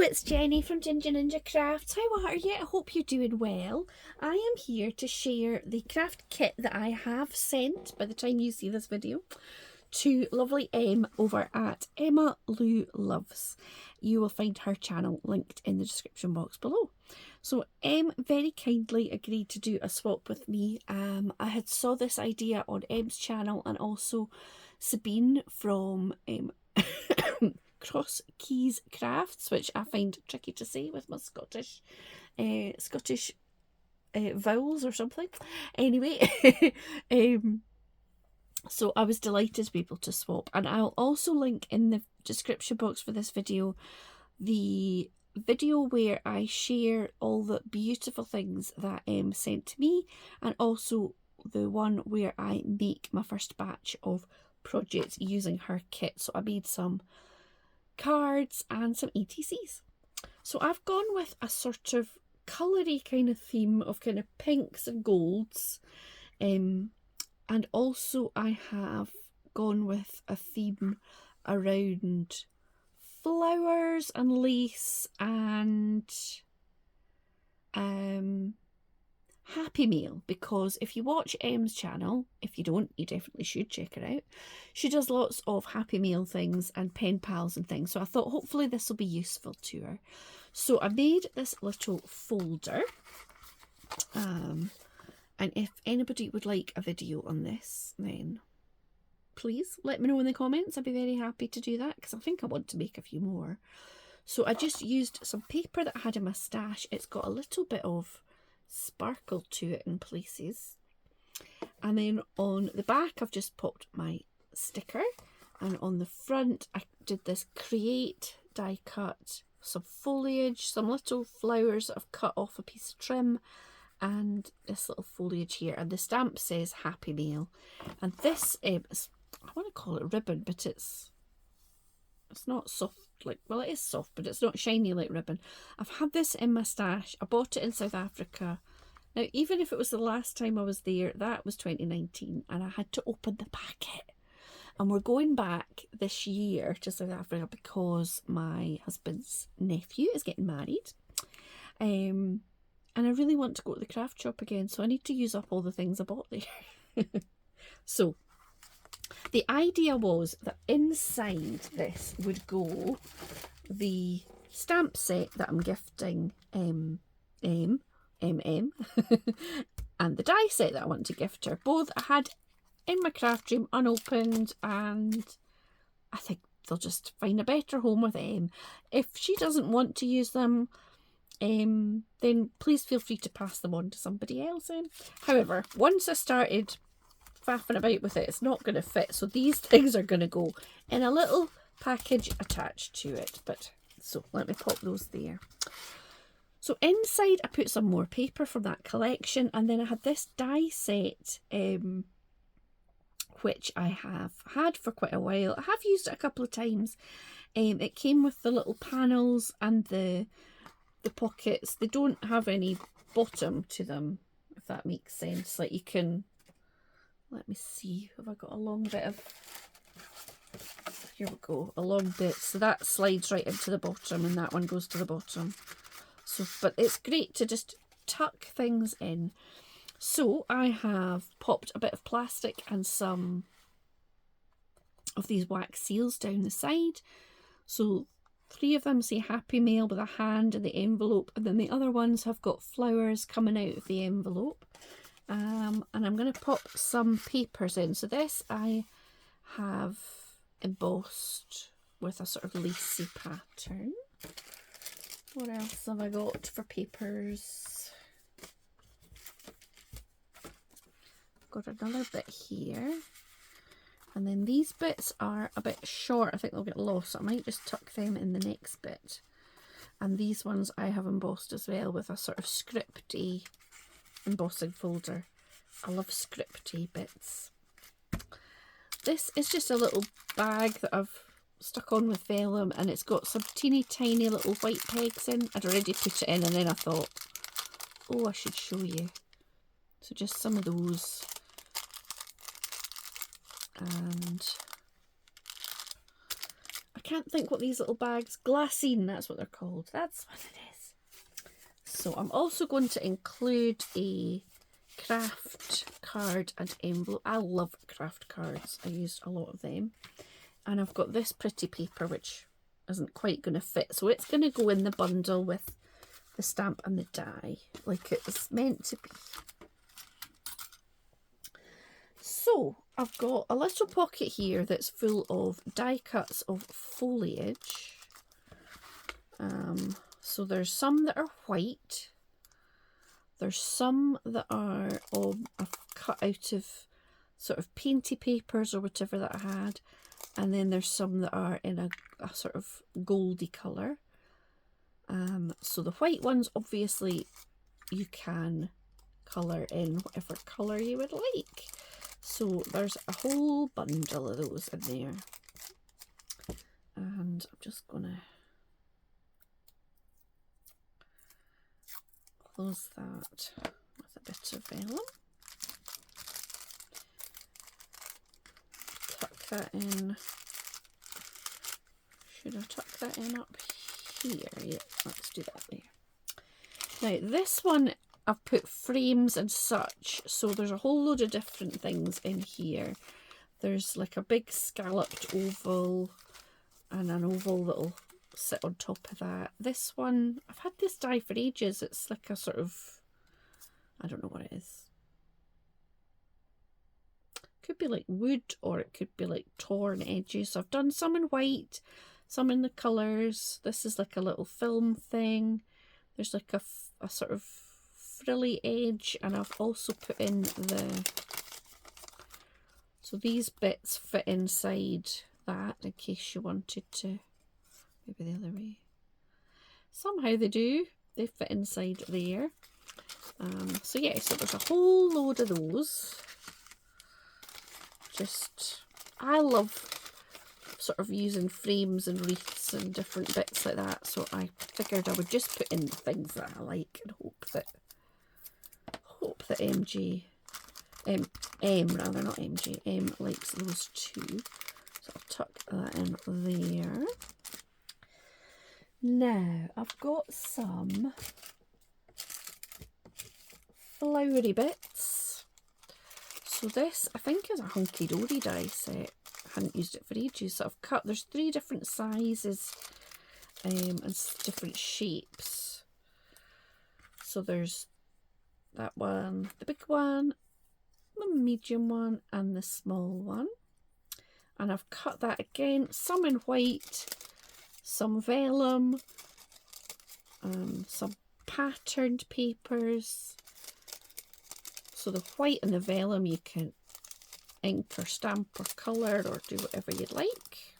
it's Jenny from Ginger Ninja Crafts. How are you? I hope you're doing well. I am here to share the craft kit that I have sent by the time you see this video to lovely Em over at Emma Lou Loves. You will find her channel linked in the description box below. So Em very kindly agreed to do a swap with me. I had saw this idea on Em's channel, and also Sabine from Cross Keys Crafts, which I find tricky to say with my Scottish vowels or something. Anyway, so I was delighted to be able to swap, and I'll also link in the description box for this video the video where I share all the beautiful things that Em sent to me, and also the one where I make my first batch of projects using her kit. So I made some cards and some ETCs. So I've gone with a sort of coloury kind of theme of kind of pinks and golds, and also I have gone with a theme around flowers and lace and Happy Meal, because if you watch Em's channel, if you don't, you definitely should check her out. She does lots of Happy Meal things and pen pals and things, so I thought hopefully this will be useful to her. So I made this little folder, and if anybody would like a video on this, then please let me know in the comments. I'd be very happy to do that, because I think I want to make a few more. So I just used some paper that I had in my stash. It's got a little bit of sparkle to it in places, and then on the back I've just popped my sticker, and on the front I did this create die cut, some foliage, some little flowers that I've cut off a piece of trim, and this little foliage here, and the stamp says Happy Meal. And this is, I want to call it ribbon, but it's not soft, like, well, it is soft, but it's not shiny like ribbon. I've had this in my stash. I bought it in South Africa. Now, even if it was the last time I was there, that was 2019, and I had to open the packet. And we're going back this year to South Africa because my husband's nephew is getting married. And I really want to go to the craft shop again, so I need to use up all the things I bought there. So the idea was that inside this would go the stamp set that I'm gifting and the die set that I want to gift her. Both I had in my craft room unopened, and I think they'll just find a better home with Em. If she doesn't want to use them, then please feel free to pass them on to somebody else. However, once I started faffing about with it, it's not going to fit, so these things are going to go in a little package attached to it. But so let me pop those there. So inside I put some more paper from that collection, and then I had this die set which I have had for quite a while. I have used it a couple of times. It came with the little panels and the pockets. They don't have any bottom to them, if that makes sense. Like, you can, let me see, have I got a long bit of, here we go, a long bit, so that slides right into the bottom, and that one goes to the bottom. So, but it's great to just tuck things in. So I have popped a bit of plastic and some of these wax seals down the side. So 3 of them say Happy Mail with a hand in the envelope, and then the other ones have got flowers coming out of the envelope. And I'm going to pop some papers in. So this I have embossed with a sort of lacy pattern. What else have I got for papers? Got another bit here, and then these bits are a bit short. I think they'll get lost, so I might just tuck them in the next bit. And these ones I have embossed as well with a sort of scripty embossing folder. I love scripty bits. This is just a little bag that I've stuck on with vellum, and it's got some teeny tiny little white pegs in. I'd already put it in, and then I thought, oh, I should show you. So just some of those. And I can't think what these little bags, glassine, that's what they're called. That's what it is. So I'm also going to include a craft card and envelope. I love craft cards. I used a lot of them. And I've got this pretty paper which isn't quite going to fit. So it's going to go in the bundle with the stamp and the die like it's meant to be. So I've got a little pocket here that's full of die cuts of foliage. So there's some that are white. There's some that are I've cut out of sort of painty papers or whatever that I had. And then there's some that are in a sort of goldy colour. So the white ones, obviously, you can colour in whatever colour you would like. So there's a whole bundle of those in there. And I'm just going to close that with a bit of vellum. Tuck that in. Should I tuck that in up here? Yeah, let's do that there. Now this one I've put frames and such, so there's a whole load of different things in here. There's like a big scalloped oval and an oval that'll sit on top of that. This one, I've had this die for ages. It's like a sort of, I don't know what it is. Could be like wood or it could be like torn edges. So I've done some in white, some in the colours. This is like a little film thing. There's like a sort of frilly edge, and I've also put in so these bits fit inside that in case you wanted to, maybe the other way. Somehow they do, they fit inside there. So yeah, so there's a whole load of those. I love sort of using frames and wreaths and different bits like that, so I figured I would just put in the things that I like and hope that M likes those too. So I'll tuck that in there. Now I've got some flowery bits. So this I think is a Hunky Dory die set. I hadn't used it for ages. So I've cut, there's 3 different sizes and different shapes. So there's that one, the big one, the medium one and the small one. And I've cut that again, some in white, some vellum, some patterned papers. So the white and the vellum you can ink or stamp or colour or do whatever you'd like.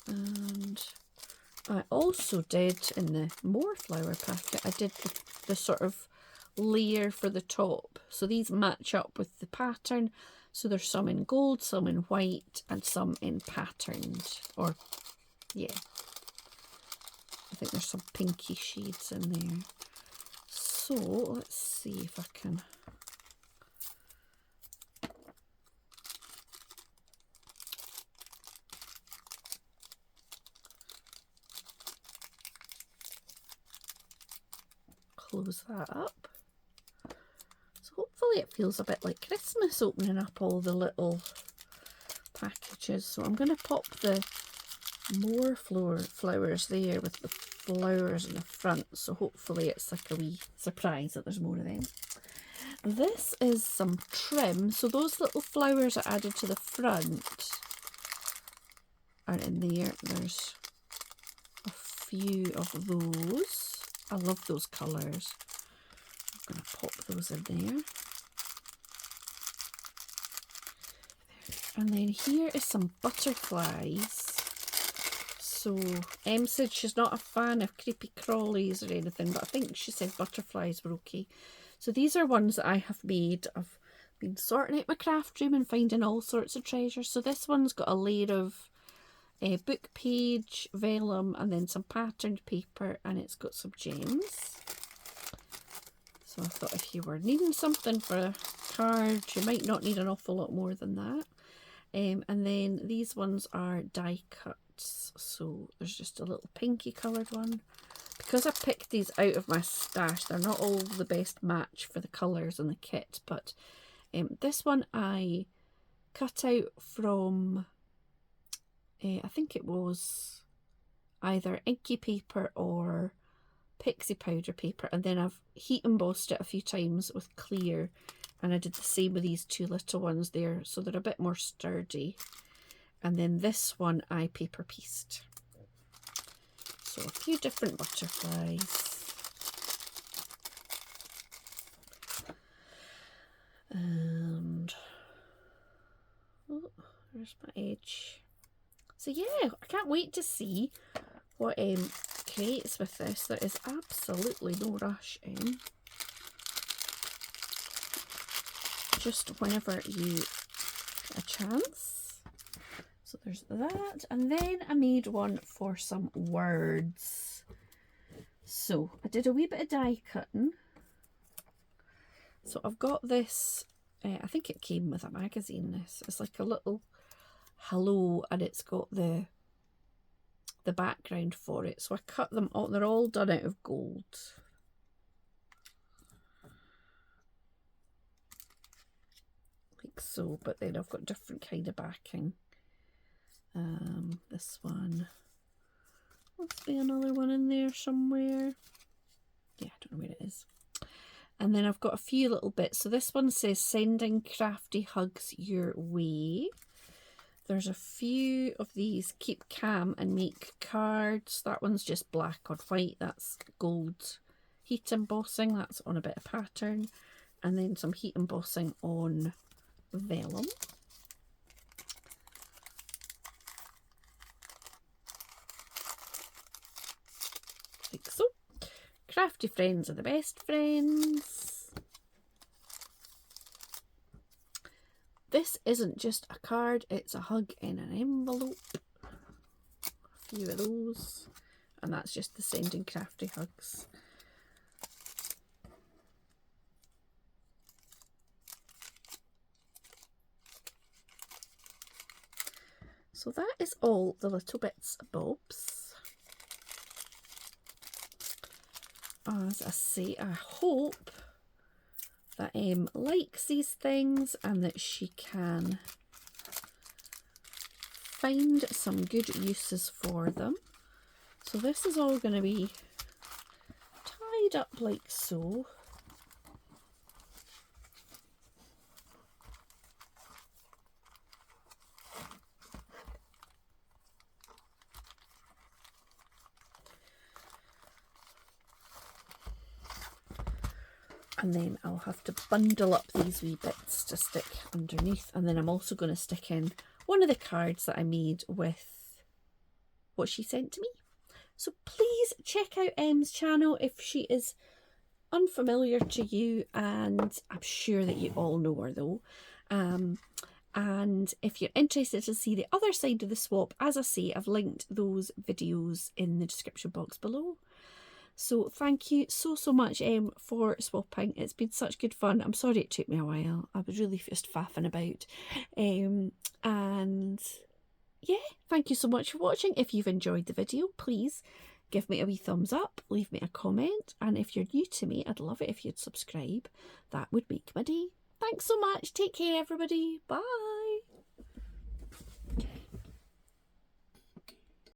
And I also did in the More Flower packet, I did the sort of layer for the top. So these match up with the pattern. So there's some in gold, some in white, and some in patterned. Or, yeah. I think there's some pinky shades in there. So let's see if I can close that up. So hopefully it feels a bit like Christmas opening up all the little packages. So I'm going to pop the More flowers there with the flowers in the front, so hopefully it's like a wee surprise that there's more of them. This is some trim, so those little flowers are added to the front are in there. There's a few of those. I love those colours. I'm going to pop those in there. And then here is some butterflies. So Em said she's not a fan of creepy crawlies or anything, but I think she said butterflies were okay. So these are ones that I have made. I've been sorting out my craft room and finding all sorts of treasures. So this one's got a layer of book page, vellum, and then some patterned paper, and it's got some gems. So I thought if you were needing something for card. You might not need an awful lot more than that. And then these ones are die cuts. So there's just a little pinky coloured one. Because I picked these out of my stash, they're not all the best match for the colours in the kit, but this one I cut out from, I think it was either inky paper or pixie powder paper, and then I've heat embossed it a few times with clear, and I did the same with these two little ones there, so they're a bit more sturdy. And then this one I paper pieced. So a few different butterflies. And oh, there's my edge. So yeah, I can't wait to see what creates with this. There is absolutely no rush in. Just whenever you get a chance. So there's that, and then I made one for some words. So I did a wee bit of die cutting. So I've got this, I think it came with a magazine, this. It's like a little hello, and it's got the background for it. So I cut them all, they're all done out of gold. Like so, but then I've got different kind of backing. This one, must be another one in there somewhere. Yeah, I don't know where it is. And then I've got a few little bits. So this one says sending crafty hugs your way. There's a few of these, keep calm and make cards. That one's just black on white. That's gold heat embossing. That's on a bit of pattern. And then some heat embossing on vellum. Like so. Crafty friends are the best friends. This isn't just a card, it's a hug in an envelope. A few of those. And that's just the sending crafty hugs. So that is all the little bits and bobs. As I say, I hope that Em likes these things and that she can find some good uses for them. So this is all going to be tied up like so. And then I'll have to bundle up these wee bits to stick underneath. And then I'm also going to stick in one of the cards that I made with what she sent to me. So please check out Em's channel if she is unfamiliar to you. And I'm sure that you all know her though. And if you're interested to see the other side of the swap, as I say, I've linked those videos in the description box below. So thank you so much, Em, for swapping. It's been such good fun. I'm sorry it took me a while. I was really just faffing about. And yeah, thank you so much for watching. If you've enjoyed the video, please give me a wee thumbs up, leave me a comment. And if you're new to me, I'd love it if you'd subscribe. That would make my day. Thanks so much. Take care, everybody. Bye.